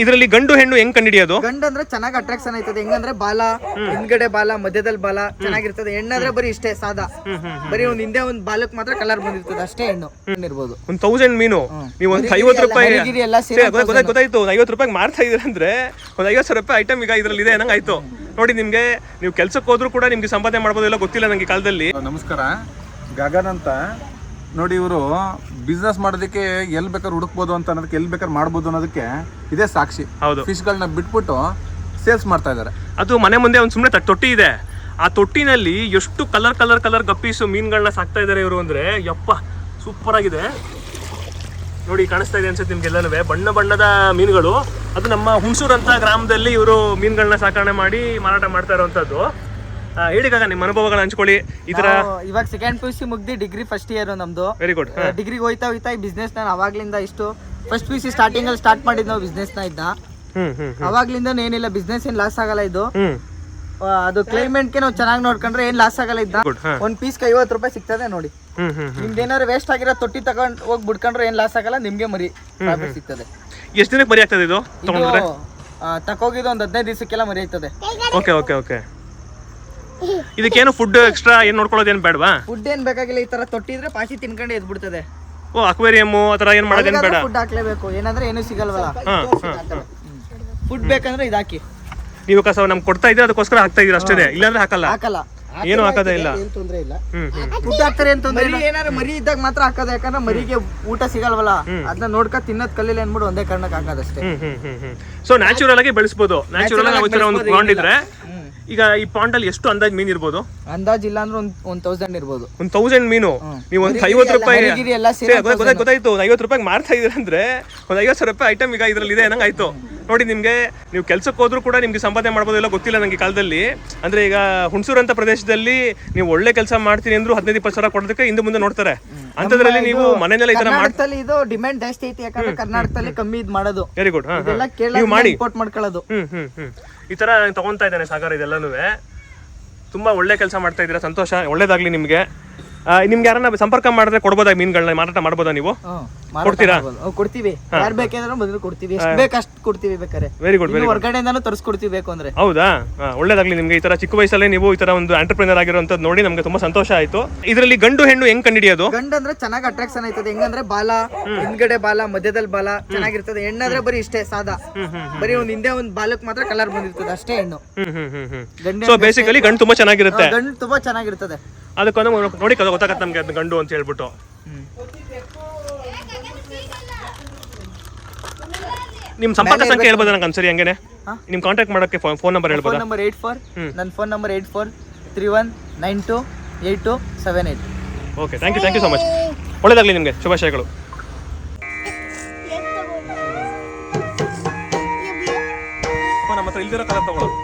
ಇದರಲ್ಲಿ ಗಂಡು ಹೆಣ್ಣು ಹೆಂಗ್ ಕಂಡಿಡಿಯೋದು? ಗಂಡು ಅಂದ್ರೆ ಚೆನ್ನಾಗಿ ಅಟ್ರಾಕ್ಷನ್ ಆಯ್ತದೆ. ಹೆಂಗಂದ್ರೆ ಬಾಲ, ಹಿಂದ್ಗಡೆ ಬಾಲ, ಮಧ್ಯದಲ್ಲಿ ಬಾಲ ಚೆನ್ನಾಗಿರ್ತದೆ. ಹೆಣ್ಣಾದ್ರೆ ಬರೀ ಇಷ್ಟೇ ಸಾದಾ, ಬರೀ ಒಂದ್ ಹಿಂದೆ ಒಂದ್ ಬಾಲಕ್ ಮಾತ್ರ ಕಲರ್ ಬಂದಿರ್ತದೆ ಅಷ್ಟೇ. ಹೆಣ್ಣು ಇರ್ಬೋದು. 1000 ಮೀನು ನೀವು ಒಂದ್ 50 ರೂಪಾಯಿ ಗೊತ್ತಾಯ್ತು. 50 ರೂಪಾಯಿ ಮಾರ್ತಾ ಇದೀರ ಅಂದ್ರೆ ಒಂದ್ 50 ರೂಪಾಯಿ ಐಟಮ್ ಈಗ ಇದ್ರಲ್ಲಿ ಇದೆ ಅನ್ನಂಗ್ ಆಯ್ತು. ನೋಡಿ, ನಿಮ್ಗೆ ನೀವು ಕೆಲ್ಸಕ್ಕೆ ಹೋದ್ರು ಕೂಡ ನಿಮ್ಗೆ ಸಂಪಾದನೆ ಮಾಡ್ಬೋದು, ಇಲ್ಲ ಗೊತ್ತಿಲ್ಲ ನಂಗೆ ಕಾಲದಲ್ಲಿ. ನಮಸ್ಕಾರ, ಗಗನ್ ಅಂತ. ನೋಡಿ, ಇವರು ಬಿಸ್ನೆಸ್ ಮಾಡೋದಕ್ಕೆ ಎಲ್ಲಿ ಬೇಕಾದ್ರೆ ಹುಡುಕ್ಬೋದು ಅಂತ ಅನ್ನೋದಕ್ಕೆ, ಎಲ್ಲಿ ಬೇಕಾದ್ರೆ ಮಾಡ್ಬೋದು ಅನ್ನೋದಕ್ಕೆ ಇದೇ ಸಾಕ್ಷಿ. ಹೌದು, ಫಿಶ್ಗಳನ್ನ ಬಿಟ್ಬಿಟ್ಟು ಸೇಲ್ಸ್ ಮಾಡ್ತಾ ಇದ್ದಾರೆ. ಅದು ಮನೆ ಮುಂದೆ ಒಂದು ಸುಮ್ಮನೆ ತೊಟ್ಟಿ ಇದೆ. ಆ ತೊಟ್ಟಿನಲ್ಲಿ ಎಷ್ಟು ಕಲರ್ ಗಪ್ಪೀಸು ಮೀನುಗಳನ್ನ ಸಾಕ್ತಾ ಇದ್ದಾರೆ ಇವರು. ಅಂದ್ರೆ ಯಪ್ಪ, ಸೂಪರ್ ಆಗಿದೆ. ನೋಡಿ, ಕಾಣಿಸ್ತಾ ಇದೆ ಅನ್ಸುತ್ತೆ ನಿಮ್ಗೆಲ್ಲನೂ ಬಣ್ಣ ಬಣ್ಣದ ಮೀನುಗಳು. ಅದು ನಮ್ಮ ಹುಣಸೂರು ಅಂತ ಗ್ರಾಮದಲ್ಲಿ ಇವರು ಮೀನುಗಳನ್ನ ಸಾಕಣೆ ಮಾಡಿ ಮಾರಾಟ ಮಾಡ್ತಾ ಇರುವಂತದ್ದು. ಹೇಳಿದಾಗ ನಿಮ್ಮ ಅನುಭವಗಳನ್ನ ಹಂಚ್ಕೊಳ್ಳಿ. ಈ ತರ ಇವಾಗ ಸೆಕೆಂಡ್ PUC ಮುಗ್ದಿ ಡಿಗ್ರಿ ಫಸ್ಟ್ ಇಯರ್ ನಮ್ದು. Very good. ಡಿಗ್ರಿಗೆ ಹೋಯ್ತಾ ಈ ಬಿಸ್ನೆಸ್ ನಾನು ಅವಾಗ್ಲಿಂದ ಇಷ್ಟು ಫಸ್ಟ್ PUC ಸ್ಟಾರ್ಟಿಂಗ್ ಅಲ್ಲಿ ಸ್ಟಾರ್ಟ್ ಮಾಡಿದ್ ನಾವು ಬಿಸ್ನೆಸ್ ನ ಇದ್ದ. ಅವಾಗ್ಲಿಂದ ಏನಿಲ್ಲ, ಬಿಸ್ನೆಸ್ ಏನ್ ಲಾಸ್ ಆಗಲ್ಲ ಇದು. ಅದು ಕ್ಲೈಮೇಟ್ ಗೆ ನಾವು ಚೆನ್ನಾಗಿ ನೋಡ್ಕೊಂಡ್ರೆ ಏನ್ ಲಾಸ್ ಆಗಲ್ಲ ಇದ್ದ. ಒಂದ್ ಪೀಸ್ಗೆ 50 ರೂಪಾಯಿ ಸಿಗ್ತದೆ. ನೋಡಿ, ನಿಮ್ದು ಏನಾದ್ರು ವೇಸ್ಟ್ ಆಗಿರೋ ತೊಟ್ಟಿ ತಗೊಂಡ್ ಹೋಗಿ ಬಿಡ್ಕೊಂಡ್ರೆ ಏನ್ ಲಾಸ್ ಆಗಲ್ಲ, ನಿಮ್ಗೆ ಮರಿ ಪ್ರಾಫಿಟ್ ಸಿಗ್ತದೆ. ಎಷ್ಟು ದಿನಕ್ಕೆ ಮರಿ ಆಗ್ತದೆ ಇದು ತಗೊಂಡ್ರೆ? ತಕೋಗಿದ್ದು ಒಂದ್ 15 ದಿವಸಕ್ಕೆಲ್ಲ ಮರಿ ಆಯ್ತದೆ. ಓಕೆ. ಇದಕ್ಕೇನು ಫುಡ್ ಎಕ್ಸ್ಟ್ರಾ ಏನ್ ನೋಡ್ಕೊಳ್ಳೋದು ಏನ್ ಬೇಡವಾ? ಫುಡ್ ಏನ್ ಬೇಕಾಗಿಲ್ಲ. ಈ ತರ ತೊಟ್ಟಿ ಇದ್ರೆ ಪಾಚಿ ತಿನ್ಕೊಂಡು ಎದ್ ಬಿಡ್ತದೆ. ಅಕ್ವೇರಿಯಂ ಆತರ ಏನ್ ಮಾಡೋದೇನ್ ಬೇಡ. ಫುಡ್ ಹಾಕ್ಲೇಬೇಕು, ಏನಂದ್ರೆ ಏನು ಸಿಗಲ್ವಲ್ಲ. ಫುಡ್ ಬೇಕಂದ್ರೆ ಇದಾಕಿ. ನೀವು ಕಸ ನಮ್ಗೆ ಕೊಡ್ತಾ ಇದ್ರೆ ಅದಕ್ಕೋಸ್ಕರ ಹಾಕ್ತಾ ಇದೀರ ಅಷ್ಟೇ, ಇಲ್ಲಾಂದ್ರೆ ಹಾಕಲ್ಲ. ಏನು ಹಾಕೋದೇ ಇಲ್ಲ. ಫುಡ್ ಹಾಕ್ತಾರೆ ಅಂತಂದ್ರೆ ಏನಾದ್ರು ಮರಿ ಇದ್ದಾಗ ಮಾತ್ರ ಹಾಕೋದು. ಯಾಕಂದ್ರೆ ಮರಿಗೆ ಊಟ ಸಿಗಲ್ವಲ್ಲ, ಅದನ್ನ ನೋಡ್ಕೊ ತಿನ್ನೋದ್ ಕಲ್ಲಿಲ್ಲ ಅನ್ಬಿಟ್ಟು ಒಂದೇ ಕಾರಣಕ್ಕೆ ಹಾಕೋದಷ್ಟೇ. ಸೊ ನ್ಯಾಚುರಲ್ ಆಗಿ ಬೆಳೆಸಬಹುದು. ನ್ಯಾಚುರಲ್ ಆಗಿ ಒಂದು ಪಾಂಡ್ ಇದ್ರೆ. ಈಗ ಈ ಪಾಂಡ್ ಅಲ್ಲಿ ಎಷ್ಟು ಅಂದಾಜ್ ಮೀನ್ ಇರ್ಬೋದು? ಅಂದಾಜಿಲ್ಲ ಅಂದ್ರೆ ಒಂದ್ 1000 ಇರ್ಬೋದು. 1000 ಮೀನು ನೀವು ಒಂದ್ 50 ರೂಪಾಯಿ ಗೊತ್ತಾಯ್ತು. 50 ರೂಪಾಯಿ ಮಾರ್ತಾ ಇದೀರ ಅಂದ್ರೆ ಒಂದ್ 50 ರೂಪಾಯಿ ಐಟಮ್ ಈಗ ಇದ್ರಲ್ಲಿ ಇದೆ ಅನ್ನಂಗ್ ಆಯ್ತು. ನೋಡಿ, ನಿಮ್ಗೆ ನೀವು ಕೆಲ್ಸಕ್ಕೆ ಹೋದ್ರು ಕೂಡ ನಿಮ್ಗೆ ಸಂಪಾದನೆ ಮಾಡ್ಬೋದು, ಇಲ್ಲ ಗೊತ್ತಿಲ್ಲ ನಂಗೆ ಕಾಲದಲ್ಲಿ. ಅಂದ್ರೆ ಈಗ ಹುಣಸೂರು ಅಂತ ಪ್ರದೇಶದಲ್ಲಿ ನೀವು ಒಳ್ಳೆ ಕೆಲಸ ಮಾಡ್ತೀನಿ ಅಂದ್ರು 15-20 ಸಾವಿರ ಕೊಡೋದಕ್ಕೆ ಹಿಂದೆ ಮುಂದೆ ನೋಡ್ತಾರೆ. ಅಂತದ್ರಲ್ಲಿ ನೀವು ಮನೆಯಲ್ಲ ಈ ತರ ಕರ್ನಾಟಕದಲ್ಲಿ ಇದು ಡಿಮ್ಯಾಂಡ್ ಜಾಸ್ತಿ ಐತಿ. ಯಾಕಂದ್ರೆ ಕರ್ನಾಟಕದಲ್ಲಿ ಕಮ್ಮಿ ಇದ್ ಮಾಡೋದು. Very good. ನೀವು ಮಾಡಿ ಇಂಪೋರ್ಟ್ ಮಾಡ್ಕೊಳ್ಳೋದು. ಈ ತರ ತಗೊಂತಾ ಇದ್ದಾನೆ ಸಾಗರ್. ಇದೆಲ್ಲನೂ ತುಂಬಾ ಒಳ್ಳೆ ಕೆಲಸ ಮಾಡ್ತಾ ಇದ್ದೀರಾ. ಸಂತೋಷ, ಒಳ್ಳೇದಾಗ್ಲಿ ನಿಮ್ಗೆ. ನಿಮ್ಗೆ ಯಾರನ್ನ ಸಂಪರ್ಕ ಮಾಡಿದ್ರೆ ಕೊಡ್ಬೋದಾ? ಮೀನುಗಳನ್ನ ಮಾರಾಟ ಮಾಡ್ಬೋದಾ? ನೀವು ಕೊಡ್ತೀರಾ? ಕೊಡ್ತೀವಿ. ಯಾರು ಬೇಕಾದ್ರೂ ಮೊದಲು ಕೊಡ್ತೀವಿ. ಎಷ್ಟು ಬೇಕಷ್ಟು ಕೊಡ್ತೀವಿ ಬೇಕಾದ್ರೆ. Very good. ಹೊರಗಡೆಯಿಂದಾನು ತರಿಸ್ಕೊಡ್ತೀವಿ ಬೇಕು ಅಂದ್ರೆ. ಹೌದಾ? ಒಳ್ಳೇದಾಗ್ಲಿ ನಿಮ್ಗೆ. ಈ ತರ ಚಿಕ್ಕ ವಯಸ್ಸಲ್ಲೇ ನೀವು ಈ ತರ ಒಂದು ಆಂಟರ್ಪ್ರಿನರ್ ಆಗಿರುವಂತದ್ದು ನೋಡಿ ನಮ್ಗೆ ತುಂಬಾ ಸಂತೋಷ ಆಯ್ತು. ಇದರಲ್ಲಿ ಗಂಡು ಹೆಣ್ಣು ಹೆಂಗ್ ಕಂಡಿಡಿಯೋದು? ಗಂಡು ಅಂದ್ರೆ ಚೆನ್ನಾಗಿ ಅಟ್ರಾಕ್ಷನ್ ಆಯ್ತದೆ. ಹೆಂಗಂದ್ರೆ ಬಾಲ, ಹಿಂದ್ಗಡೆ ಬಾಲ, ಮಧ್ಯದಲ್ಲಿ ಬಾಲ ಚೆನ್ನಾಗಿರ್ತದೆ. ಹೆಣ್ಣಾದ್ರೆ ಬರೀ ಇಷ್ಟೇ ಸಾದಾ, ಬರೀ ಒಂದ್ ಹಿಂದೆ ಒಂದ್ ಬಾಲಕ್ ಮಾತ್ರ ಕಲರ್ ಬಂದಿರ್ತದೆ ಅಷ್ಟೇ. ಹೆಣ್ಣು ಸೊ ಬೇಸಿಕಲಿ ಗಂಡು ತುಂಬಾ ಚೆನ್ನಾಗಿರುತ್ತೆ. ಗಂಡು ತುಂಬಾ ಚೆನ್ನಾಗಿರ್ತದೆ. ಅದಕ್ಕೊಂದು ನೋಡಿ ಗೊತ್ತಾಗತ್ತೆ ನಮ್ಗೆ ಅದು ಗಂಡು ಅಂತ ಹೇಳ್ಬಿಟ್ಟು. ನಿಮ್ ಸಂಪರ್ಕ ಸಂಖ್ಯೆ ಹೇಳ್ಬೋದಾ ನಂಗೆ ಒಂದ್ಸರಿ? ಹಂಗೇನೆ ನಿಮ್ ಕಾಂಟ್ಯಾಕ್ಟ್ ಮಾಡೋಕೆ ಫೋನ್ ನಂಬರ್ ಹೇಳ್ಬೋದಾ? ನಂಬರ್ 84 ನನ್ನ phone number 8431928278. Okay, thank you so much. ಒಳ್ಳೇದಾಗ್ಲಿ ನಿಮ್ಗೆ. ಶುಭಾಶಯಗಳು. ನಮ್ಮ ಹತ್ರ ಇಲ್ದಿರೋ ಕಲರ್ ತಗೊಳ್ಳೋದು.